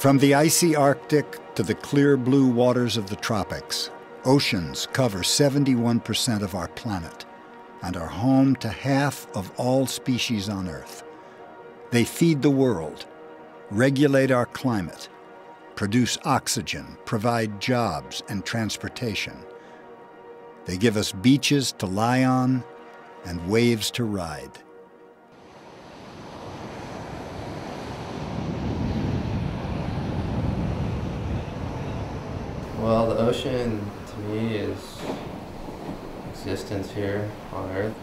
From the icy Arctic to the clear blue waters of the tropics, oceans cover 71% of our planet and are home to half of all species on Earth. They feed the world, regulate our climate, produce oxygen, provide jobs and transportation. They give us beaches to lie on and waves to ride. Well, the ocean to me is existence here on Earth.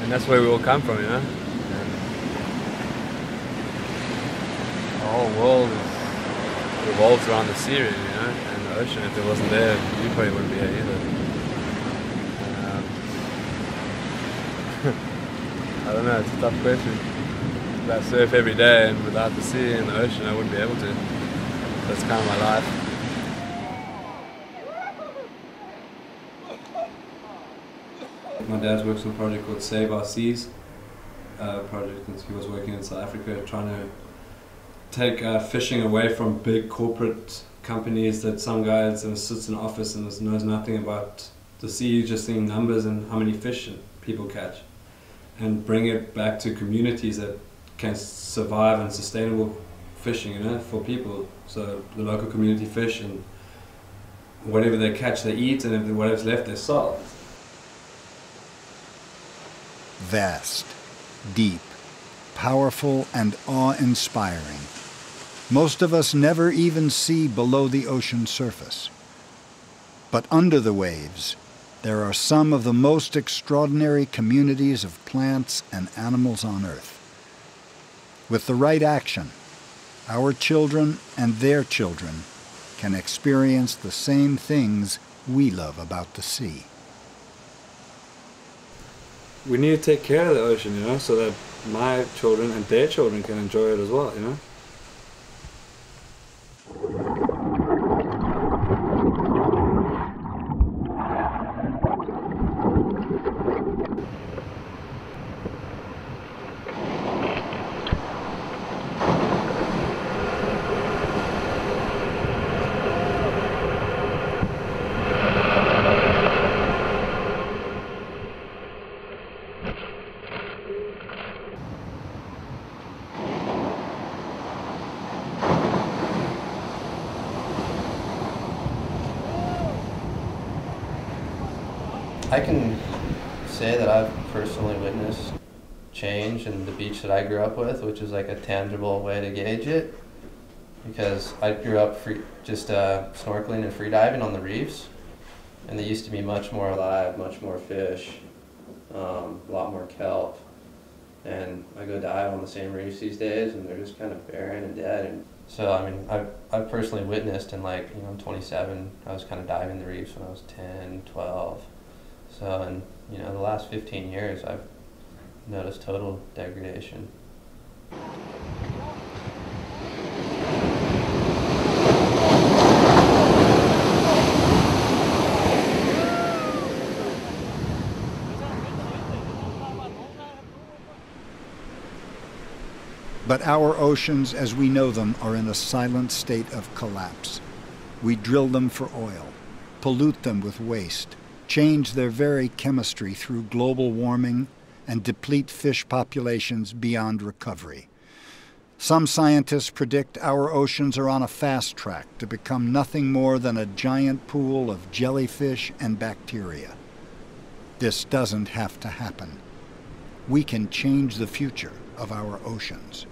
And that's where we all come from, you know? And the whole world revolves around the sea, really, you know? And the ocean, if it wasn't there, you probably wouldn't be here either. I don't know, it's a tough question. I surf every day, and without the sea and the ocean, I wouldn't be able to. That's kind of my life. My dad works on a project called Save Our Seas, project that he was working in South Africa, trying to take fishing away from big corporate companies that some guy sits in an office and knows nothing about the sea, just seeing numbers and how many fish people catch, and bring it back to communities that can survive and sustainable fishing, you know, for people. So the local community fish, and whatever they catch they eat, and if whatever's left they sell. Vast, deep, powerful, and awe-inspiring. Most of us never even see below the ocean surface. But under the waves, there are some of the most extraordinary communities of plants and animals on Earth. With the right action, our children and their children can experience the same things we love about the sea. We need to take care of the ocean, you know, so that my children and their children can enjoy it as well, you know. I can say that I've personally witnessed change in the beach that I grew up with, which is like a tangible way to gauge it, because I grew up just snorkeling and freediving on the reefs, and they used to be much more alive, much more fish, a lot more kelp, and I go dive on the same reefs these days and they're just kind of barren and dead. And so I mean, I've personally witnessed, and like, you know, I'm 27, I was kind of diving the reefs when I was 10, 12. So in, you know, the last 15 years, I've noticed total degradation. But our oceans, as we know them, are in a silent state of collapse. We drill them for oil, pollute them with waste, change their very chemistry through global warming, and deplete fish populations beyond recovery. Some scientists predict our oceans are on a fast track to become nothing more than a giant pool of jellyfish and bacteria. This doesn't have to happen. We can change the future of our oceans.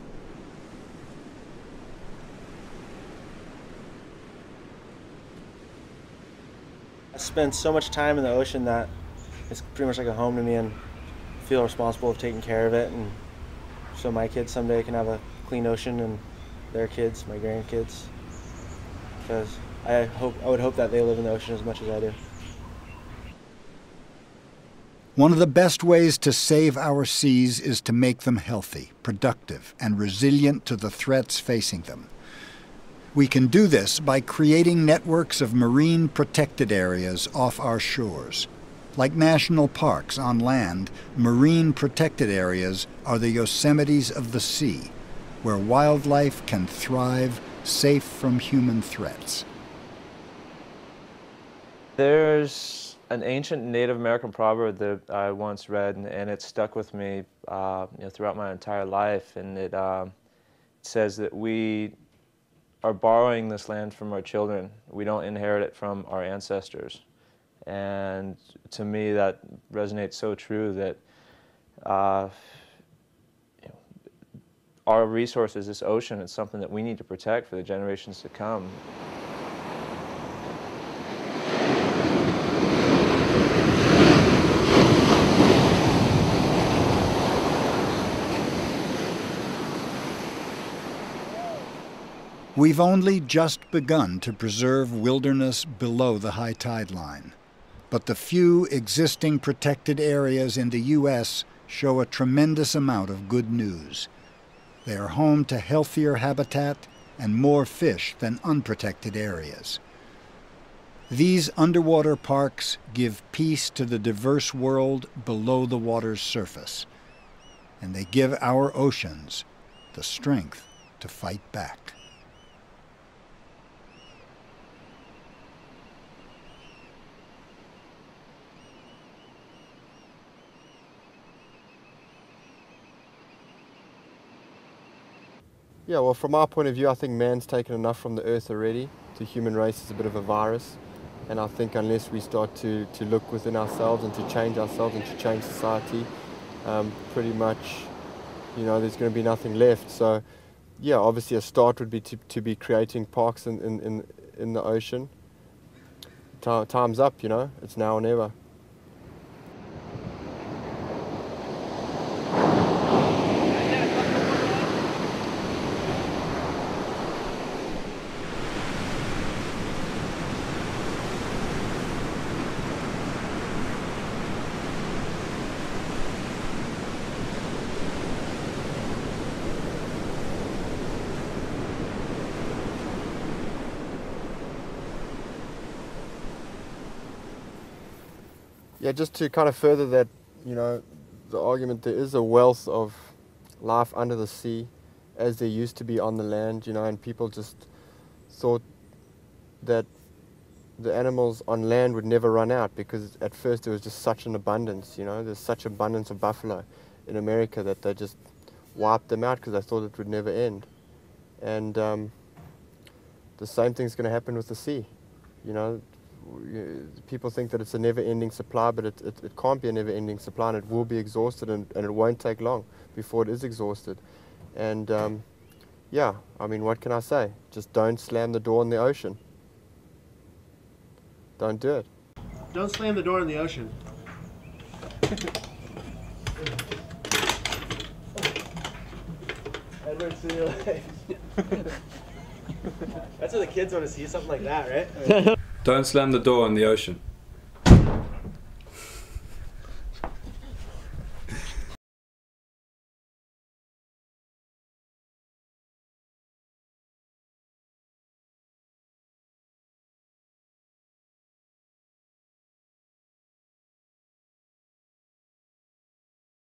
I spend so much time in the ocean that it's pretty much like a home to me, and feel responsible of taking care of it, and so my kids someday can have a clean ocean, and their kids, my grandkids, because I would hope that they live in the ocean as much as I do. One of the best ways to save our seas is to make them healthy, productive, and resilient to the threats facing them. We can do this by creating networks of marine protected areas off our shores. Like national parks on land, marine protected areas are the Yosemites of the sea, where wildlife can thrive safe from human threats. There's an ancient Native American proverb that I once read, and it stuck with me throughout my entire life, and it says that we are borrowing this land from our children. We don't inherit it from our ancestors. And to me, that resonates so true that our resources, this ocean, is something that we need to protect for the generations to come. We've only just begun to preserve wilderness below the high tide line, but the few existing protected areas in the U.S. show a tremendous amount of good news. They are home to healthier habitat and more fish than unprotected areas. These underwater parks give peace to the diverse world below the water's surface, and they give our oceans the strength to fight back. Yeah, well, from our point of view, I think man's taken enough from the earth already. The human race is a bit of a virus, and I think unless we start to look within ourselves and to change ourselves and to change society, pretty much, there's going to be nothing left. So, yeah, obviously a start would be to be creating parks in the ocean. Time's up, it's now or never. Yeah, just to kind of further that, the argument, there is a wealth of life under the sea as there used to be on the land, and people just thought that the animals on land would never run out because at first there was just such an abundance, there's such abundance of buffalo in America that they just wiped them out because they thought it would never end. And the same thing's going to happen with the sea, People think that it's a never-ending supply, but it can't be a never-ending supply, and it will be exhausted, and it won't take long before it is exhausted. And yeah, I mean, what can I say? Just don't slam the door in the ocean. Don't do it. Don't slam the door in the ocean. Edward, see you later. That's what the kids want to see, something like that, right? Don't slam the door in the ocean.